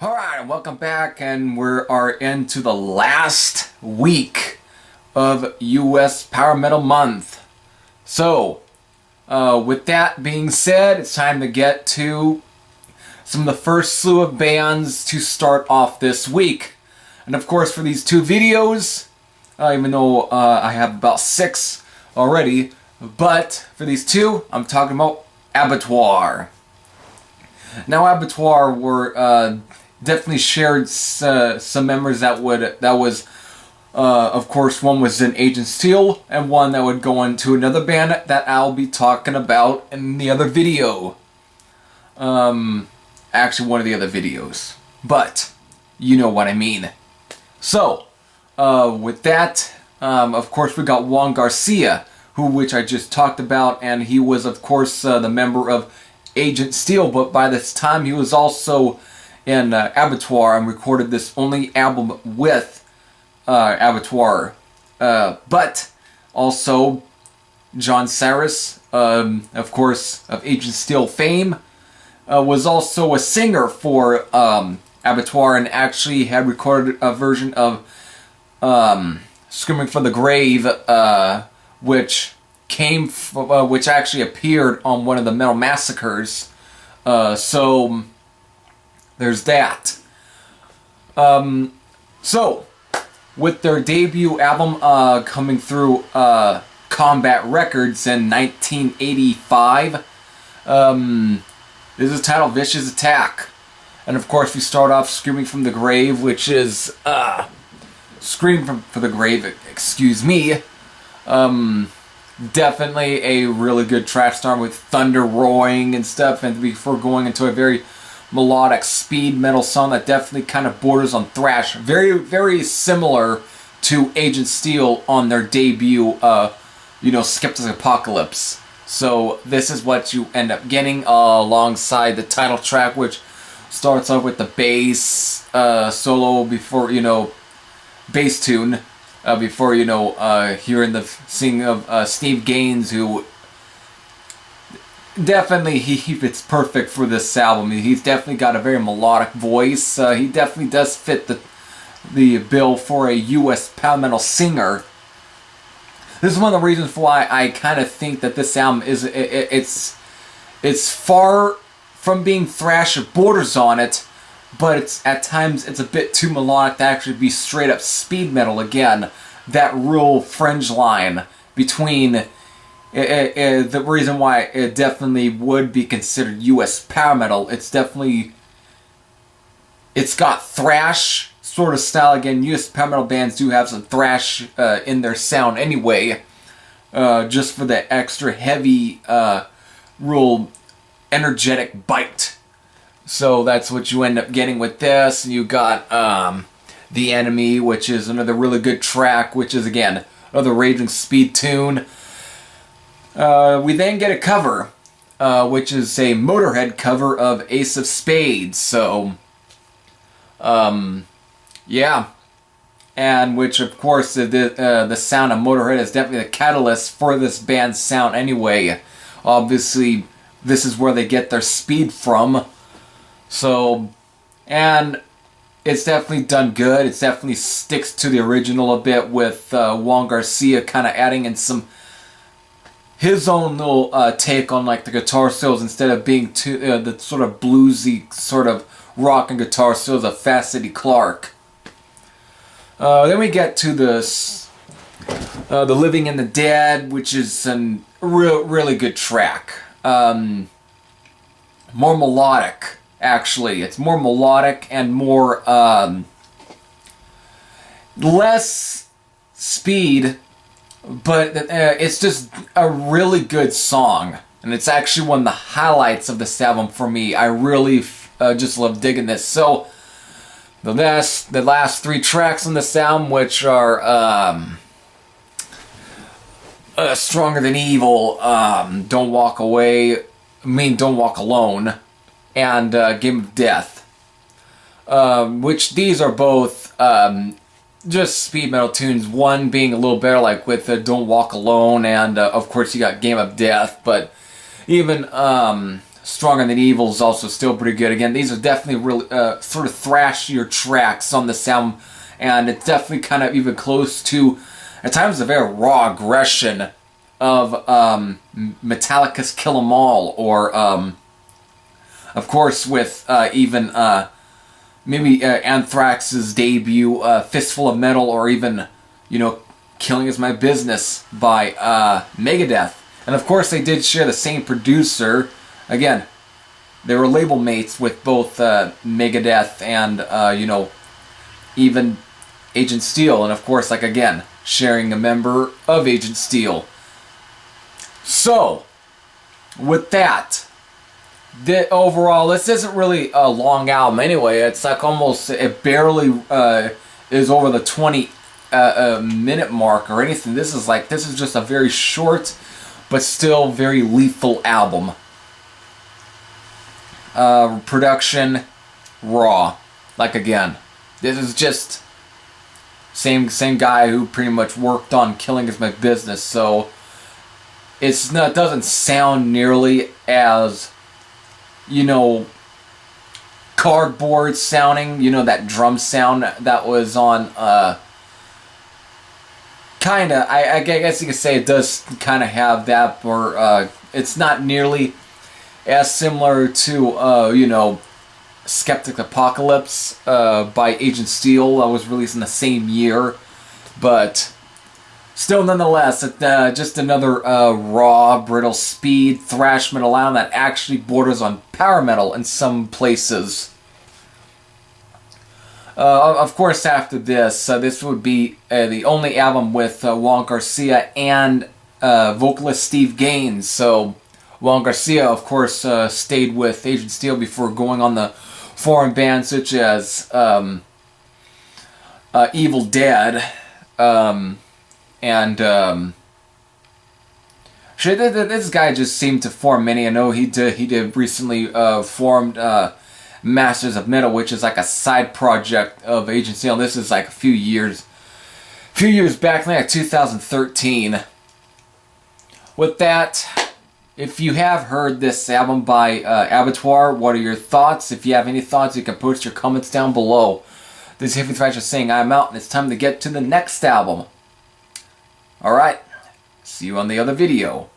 Alright, welcome back, and we are into the last week of US Power Metal Month. So, with that being said, it's time to get to some of the first slew of bands to start off this week. And of course, for these two videos, even though I have about 6 already, but for these two, I'm talking about Abattoir. Now, Abattoir were definitely shared some members that was of course, one was in Agent Steel and one that would go into another band that I'll be talking about in the other video. Actually, one of the other videos, but you know what I mean. So, with that, of course, we got Juan Garcia, which I just talked about, and he was, of course, the member of Agent Steel, but by this time he was also in Abattoir and recorded this only album with Abattoir. But also John Cyrus, of course, of Agent Steel fame, was also a singer for Abattoir and actually had recorded a version of Screaming for the Grave, which actually appeared on one of the Metal Massacres. So there's that. So, with their debut album coming through Combat Records in 1985, this is titled Vicious Attack. And of course, we start off Screaming from the Grave, which is Scream for the Grave, excuse me. Definitely a really good track, starting with thunder roaring and stuff, and before going into a very melodic speed metal song that definitely kind of borders on thrash. Very, very similar to Agent Steel on their debut, Skeptic's Apocalypse. So this is what you end up getting alongside the title track, which starts off with the bass solo before, bass tune. Before, hearing the singing of Steve Gaines, who definitely he fits perfect for this album. He's definitely got a very melodic voice. He definitely does fit the bill for a U.S. power metal singer. This is one of the reasons why I kind of think that this album is it's far from being thrash. It borders on it, but at times it's a bit too melodic to actually be straight up speed metal again. That real fringe line between the reason why it definitely would be considered US power metal. It's got thrash sort of style. Again, US power metal bands do have some thrash in their sound anyway, just for the extra heavy, real energetic bite. So that's what you end up getting with this. You got The Enemy, which is another really good track, which is, again, another raging speed tune. We then get a cover, which is a Motorhead cover of Ace of Spades. So, yeah. And which, of course, the sound of Motorhead is definitely the catalyst for this band's sound anyway. Obviously, this is where they get their speed from. So, and it's definitely done good. It definitely sticks to the original a bit, with Juan Garcia kind of adding in his own little take on like the guitar solos, instead of being too the sort of bluesy sort of rock and guitar solos of Fast Eddie Clarke. Then we get to the Living in the Dead, which is a really good track. More melodic. Actually, it's more melodic and more less speed, but it's just a really good song, and it's actually one of the highlights of this album for me. I really just love digging this. So the last 3 tracks on this album, which are Stronger Than Evil, Don't Walk Alone, and Game of Death, which these are both just speed metal tunes. One being a little better, like with Don't Walk Alone, and of course you got Game of Death. But even Stronger Than Evil is also still pretty good. Again, these are definitely really sort of thrashier tracks on this album, and it's definitely kind of even close to, at times, a very raw aggression of Metallica's Kill 'Em All, or of course with even maybe Anthrax's debut, Fistful of Metal, or even, you know, Killing Is My Business by Megadeth. And of course they did share the same producer. Again, they were label mates with both Megadeth and, you know, even Agent Steel. And of course, like, again, sharing a member of Agent Steel. So, with that, overall, this isn't really a long album anyway. It's like almost, it barely is over the 20 minute mark or anything. This is just a very short but still very lethal album. Production raw. Like, again, this is just same guy who pretty much worked on Killing Is My Business, so it doesn't sound nearly as, you know, cardboard sounding, you know, that drum sound that was on, kinda, I guess you could say it does kinda have that, or, it's not nearly as similar to, you know, Skeptic Apocalypse, by Agent Steel, that was released in the same year, but still, nonetheless, just another raw, brittle speed thrash metal album that actually borders on power metal in some places. Of course, after this, this would be the only album with Juan Garcia and vocalist Steve Gaines. So Juan Garcia, of course, stayed with Agent Steel before going on the foreign bands such as Evil Dead, and this guy just seemed to form many. I know he did recently formed Masters of Metal, which is like a side project of Agent Steel. This is like a few years back, like 2013. With that, if you have heard this album by Abattoir, what are your thoughts? If you have any thoughts, you can post your comments down below. This is Hiffy Thrasher saying I'm out, and it's time to get to the next album. Alright, see you on the other video.